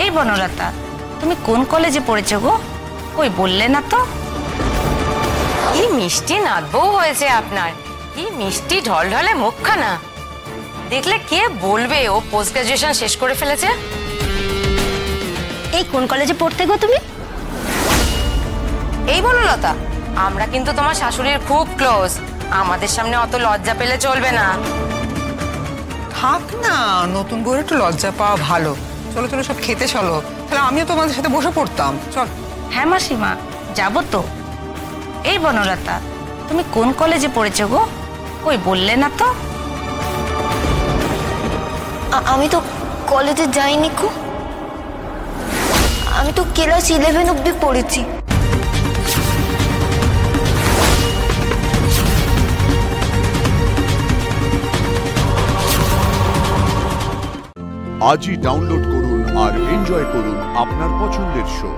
এই বনলতা, তুমি কোন কলেজে পড়েছো গো? কই বললে না তো। কি মিষ্টি নাতবউ হয়েছে আপনার, কি মিষ্টি ঢলঢলে মুখখানা। দেখলে কে বলবে ও পোস্ট গ্রাজুয়েশন শেষ করে ফেলেছে। এই কোন কলেজে পড়তে গো তুমি? এই বনলতা, আমরা কিন্তু তোমার শাশুড়ির খুব ক্লোজ, আমাদের সামনে অত লজ্জা পেলে চলবে না। থাক না, নতুন বউয়ের একটু লজ্জা পাওয়া ভালো। চলো চলো সব খেতে চলো, তাহলে আমিও তোমাদের সাথে বসে পড়তাম। চল। হ্যাঁ মাসিমা, যাবো তো। এই বনলতা, তুমি কোন কলেজে পড়েছো গো? কই বললে না তো। আমি তো কলেজে যাইনি কো, আমি তো ক্লাস 11 অব্দি পড়েছি। আজই ডাউনলোড করুন আর এনজয় করুন আপনার পছন্দের শো।